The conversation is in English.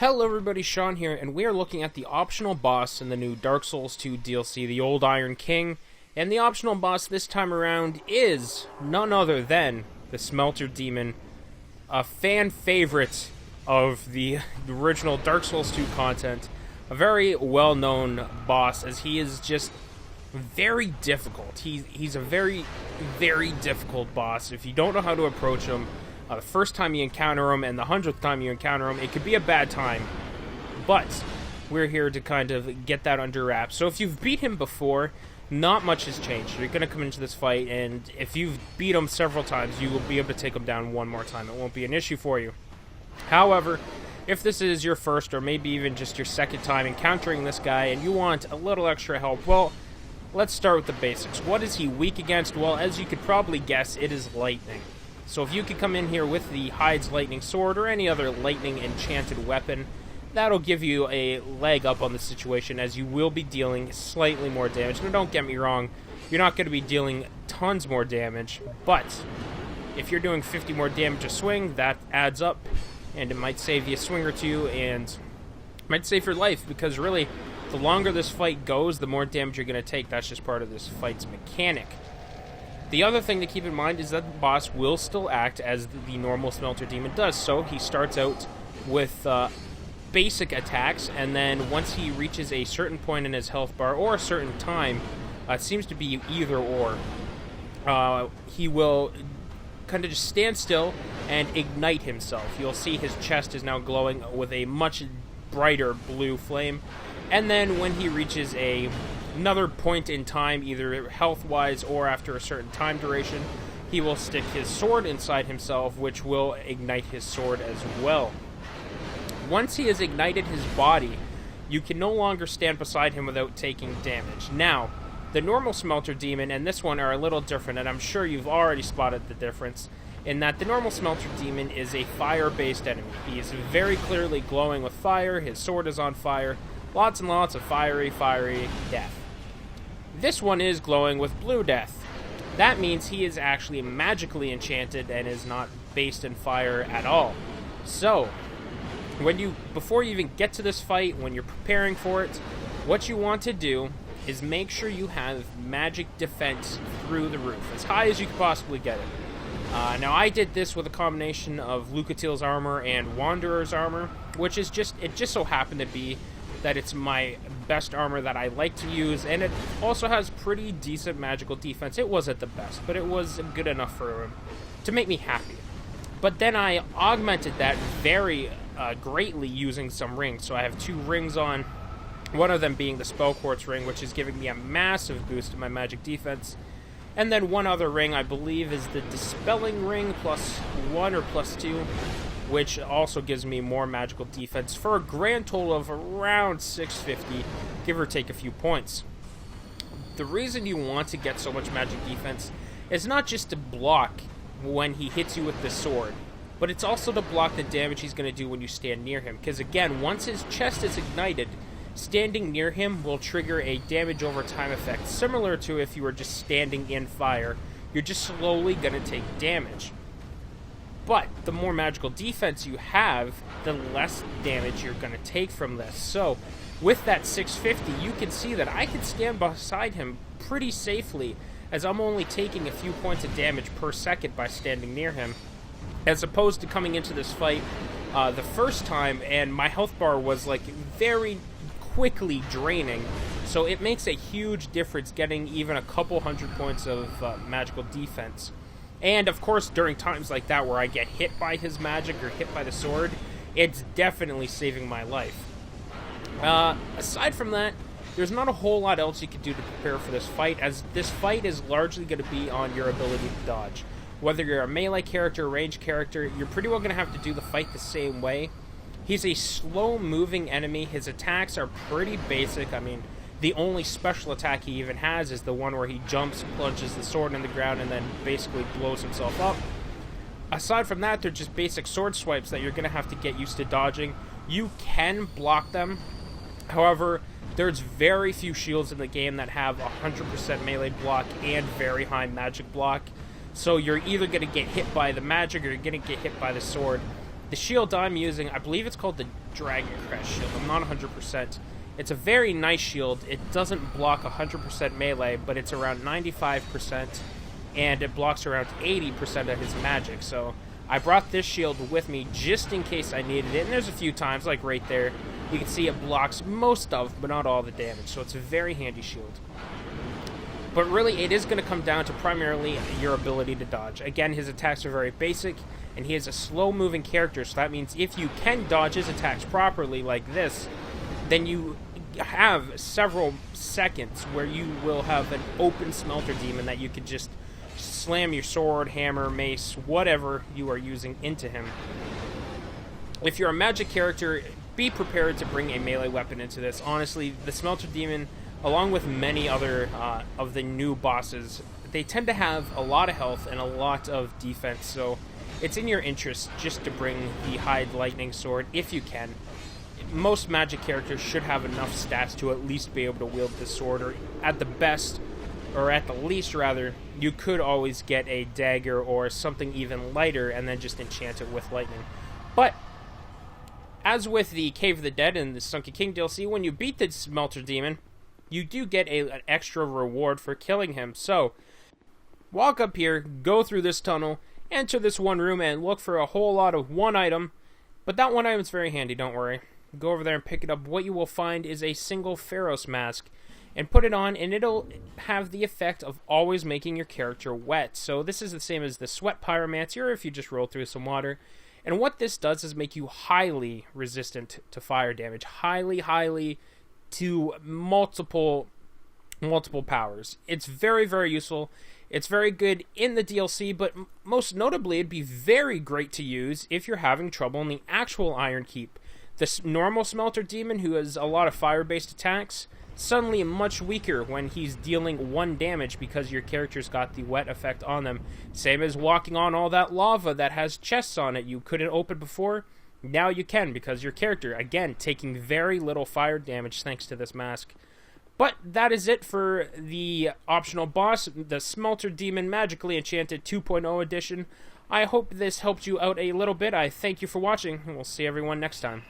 Hello everybody, Sean here, and we are looking at the optional boss in the new Dark Souls 2 DLC, the Old Iron King. And the optional boss this time around is none other than the Smelter Demon, a fan favorite of the original Dark Souls 2 content. A very well-known boss, as he is just very difficult. He's a very, very difficult boss. If you don't know how to approach him, the first time you encounter him and the 100th time you encounter him, it could be a bad time. But we're here to kind of get that under wraps. So if you've beat him before, not much has changed. You're going to come into this fight, and if you've beat him several times, you will be able to take him down one more time. It won't be an issue for you. However, if this is your first or maybe even just your second time encountering this guy and you want a little extra help, well, let's start with the basics. What is he weak against? Well, as you could probably guess, it is lightning. So if you could come in here with the Hyde's Lightning Sword or any other lightning enchanted weapon, that'll give you a leg up on the situation, as you will be dealing slightly more damage. Now don't get me wrong, you're not going to be dealing tons more damage, but if you're doing 50 more damage a swing, that adds up, and it might save you a swing or two, and might save your life, because really, the longer this fight goes, the more damage you're going to take. That's just part of this fight's mechanic. The other thing to keep in mind is that the boss will still act as the normal Smelter Demon does. So he starts out with basic attacks, and then once he reaches a certain point in his health bar, or a certain time, it seems to be either or, he will kind of just stand still and ignite himself. You'll see his chest is now glowing with a much brighter blue flame. And then when he reaches another point in time, either health-wise or after a certain time duration, he will stick his sword inside himself, which will ignite his sword as well. Once he has ignited his body, you can no longer stand beside him without taking damage. Now, the normal Smelter Demon and this one are a little different, and I'm sure you've already spotted the difference, in that the normal Smelter Demon is a fire-based enemy. He is very clearly glowing with fire, his sword is on fire, lots and lots of fiery death. This one is glowing with blue death. That means he is actually magically enchanted and is not based in fire at all. So, before you even get to this fight, when you're preparing for it, what you want to do is make sure you have magic defense through the roof, as high as you can possibly get it. Now, I did this with a combination of Lucatiel's armor and Wanderer's armor, which is just so happened to be that it's my best armor that I like to use, and it also has pretty decent magical defense. It wasn't the best, but it was good enough to make me happy. But then I augmented that very greatly using some rings. So I have two rings on, one of them being the Spell Quartz ring, which is giving me a massive boost in my magic defense. And then one other ring, I believe, is the Dispelling ring +1 or +2, which also gives me more magical defense for a grand total of around 650, give or take a few points. The reason you want to get so much magic defense is not just to block when he hits you with the sword, but it's also to block the damage he's going to do when you stand near him, because again, once his chest is ignited, standing near him will trigger a damage over time effect, similar to if you were just standing in fire. You're just slowly going to take damage. But the more magical defense you have, the less damage you're going to take from this. So, with that 650, you can see that I can stand beside him pretty safely, as I'm only taking a few points of damage per second by standing near him, as opposed to coming into this fight the first time, and my health bar was like very quickly draining. So it makes a huge difference getting even a couple hundred points of magical defense. And, of course, during times like that where I get hit by his magic or hit by the sword, it's definitely saving my life. Aside from that, there's not a whole lot else you can do to prepare for this fight, as this fight is largely going to be on your ability to dodge. Whether you're a melee character or range character, you're pretty well going to have to do the fight the same way. He's a slow-moving enemy. His attacks are pretty basic. I mean, the only special attack he even has is the one where he jumps, plunges the sword in the ground, and then basically blows himself up. Aside from that, they're just basic sword swipes that you're going to have to get used to dodging. You can block them. However, there's very few shields in the game that have 100% melee block and very high magic block. So you're either going to get hit by the magic or you're going to get hit by the sword. The shield I'm using, I believe it's called the Dragon Crest shield. I'm not 100%. It's a very nice shield. It doesn't block 100% melee, but it's around 95%, and it blocks around 80% of his magic. So I brought this shield with me just in case I needed it, and there's a few times, like right there, you can see it blocks most of, but not all the damage, so it's a very handy shield. But really, it is going to come down to primarily your ability to dodge. Again, his attacks are very basic, and he is a slow-moving character, so that means if you can dodge his attacks properly, like this, then you have several seconds where you will have an open Smelter Demon that you could just slam your sword, hammer, mace, whatever you are using into him. If you're a magic character, be prepared to bring a melee weapon into this. Honestly, the Smelter Demon, along with many other of the new bosses, they tend to have a lot of health and a lot of defense, so it's in your interest just to bring the Hide Lightning Sword if you can. Most magic characters should have enough stats to at least be able to wield this sword, or at the best, or at the least rather, you could always get a dagger or something even lighter and then just enchant it with lightning. But as with the Cave of the Dead and the Sunken King DLC, when you beat the Smelter Demon, you do get an extra reward for killing him. So walk up here, go through this tunnel, enter this one room, and look for a whole lot of one item. But that one item is very handy, don't worry. Go over there and pick it up. What you will find is a single Pharaohs Mask, and put it on, and it'll have the effect of always making your character wet. So this is the same as the Sweat Pyromancer, or if you just roll through some water. And what this does is make you highly resistant to fire damage. Highly to multiple powers. It's very, very useful. It's very good in the DLC, but most notably, it'd be very great to use if you're having trouble in the actual Iron Keep. The normal Smelter Demon, who has a lot of fire-based attacks, suddenly much weaker when he's dealing 1 damage because your character's got the wet effect on them. Same as walking on all that lava that has chests on it you couldn't open before. Now you can because your character, again, taking very little fire damage thanks to this mask. But that is it for the optional boss, the Smelter Demon Magically Enchanted 2.0 edition. I hope this helped you out a little bit. I thank you for watching, and we'll see everyone next time.